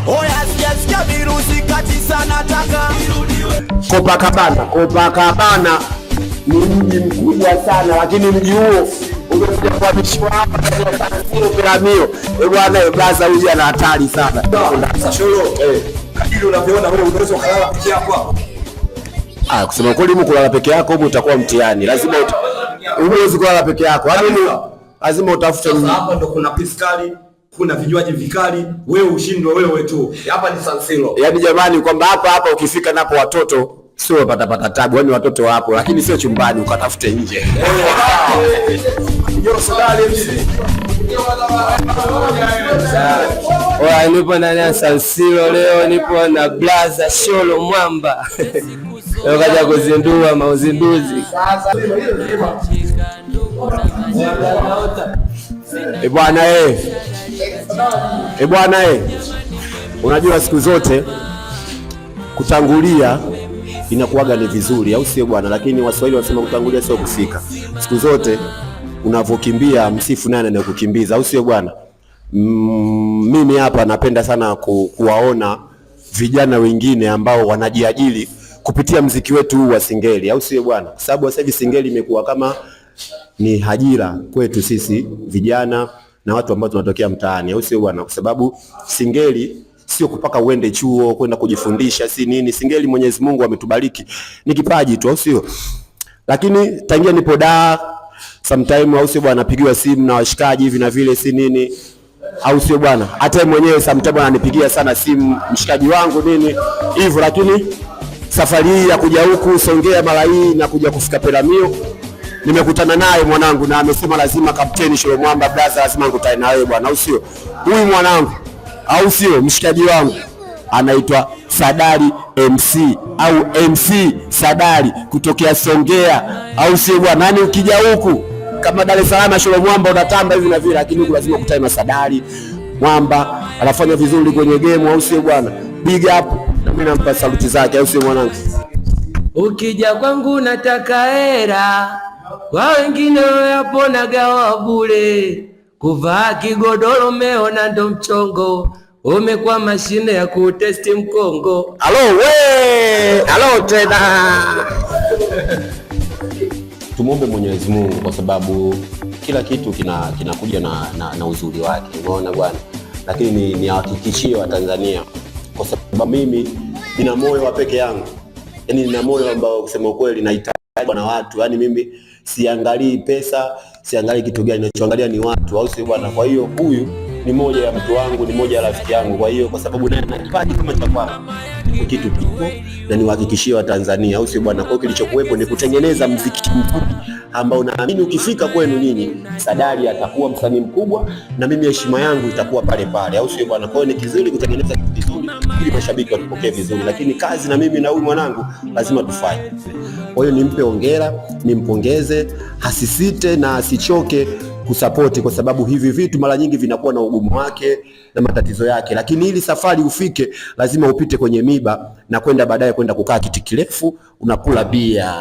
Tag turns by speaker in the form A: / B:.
A: Oya sikia virusi kati sana taka.
B: Copacabana ni mji mkubwa sana, lakini mji huo umekuja kuhamishwa hapa kwa San Piramio. Bwana blaza huyu ana hatari sana.
C: Sasa Sholo, kadiri unavyoona wewe unaweza kulala peke yako hapo.
B: Kusema kweli mimi kulala peke yako huko utakuwa mtihani. Lazima uweze kulala peke yako. Lazima utafute.
C: Sasa hapa ndo kuna piskali, kuna vinywaji vikali, wewe ushindwe wewe tu. Hapa ni San Siro.
B: Yaani jamani kwamba hapa ukifika napo watoto sio pata tabu, yaani watoto wapo, lakini sio chumbani, ukatafute nje.
D: Nipo ndani ya San Siro leo, nipo na blaza Sholo Mwamba. Leo kaja kuzindua mauzinduzi.
B: Bwana unajua siku zote kutangulia inakuwaga ni vizuri, au sio bwana? Lakini Waswahili wanasema kutangulia sio kufika. Siku zote unavokimbia msifu nani anayekukimbiza, au sio bwana? Mimi hapa napenda sana kuwaona vijana wengine ambao wanajiajiri kupitia mziki wetu huu wa singeli, au sio bwana? Kwa sababu sasa hivi singeli imekuwa kama ni ajira kwetu sisi vijana na watu ambao tunatokea mtaani, au sio bwana? Kwa sababu singeli sio kupaka uende chuo kwenda kujifundisha si nini. Singeli Mwenyezi Mungu ametubariki ni kipaji tu, au sio? Lakini tangia nipo sometime, au sio bwana, napigiwa simu na washikaji hivi na vile si nini, au sio bwana? Hata mwenyewe sometime ananipigia sana simu mshikaji wangu nini hivyo. Lakini safari hii ya kuja huku Songea mara hii na kuja kufika Piramio, nimekutana naye mwanangu na amesema lazima Kapteni Sholo Mwamba blaza, lazima nikutane na wewe bwana, au sio? Huyu mwanangu, au sio, mshikaji wangu anaitwa Sadari MC au MC Sadari kutokea Songea, au sio bwana? Nani ukija huku kama Dar es Salaam Sholo Mwamba unatamba hivi na vile, lakini huku lazima ukutane na Sadari Mwamba, anafanya vizuri kwenye game, au sio bwana? Big up, na mimi nampa saluti zake, au sio mwanangu?
D: Ukija kwangu nataka hera, kwa wengine hapo nagawa bure. Kuvaa kigodoro umeona ndo mchongo, umekuwa mashine ya kutesti mkongo.
B: Halo tena. Tumuombe Mwenyezi Mungu kwa sababu kila kitu kinakuja na uzuri wake, unaona bwana. Lakini niwahakikishie Watanzania, kwa sababu mimi nina moyo wa peke yangu, yaani nina moyo ambao kusema kweli nahitaji na watu, yaani mimi siangalii pesa, siangalii kitu gani, ninachoangalia ni watu, au sio bwana? Kwa hiyo huyu ni moja ya mtu wangu, ni moja ya rafiki yangu. Kwa hiyo kwa sababu naye ana kipaji kama cha kwangu, kitu kipo na niwahakikishie Watanzania, au sio bwana? Kwa hiyo kilichokuwepo ni kutengeneza muziki mfupi ambao naamini ukifika kwenu nyinyi Sadari atakuwa msanii mkubwa na mimi heshima yangu itakuwa pale pale, au sio bwana? Kwa hiyo ni kizuri kutengeneza kitu kizuri ili mashabiki watupokee vizuri, lakini kazi na mimi na huyu mwanangu lazima tufanye. Kwa hiyo nimpe hongera, nimpongeze, hasisite na asichoke kusapoti, kwa sababu hivi vitu mara nyingi vinakuwa na ugumu wake na matatizo yake, lakini ili safari ufike lazima upite kwenye miba na kwenda baadaye kwenda kukaa kiti kirefu unakula bia.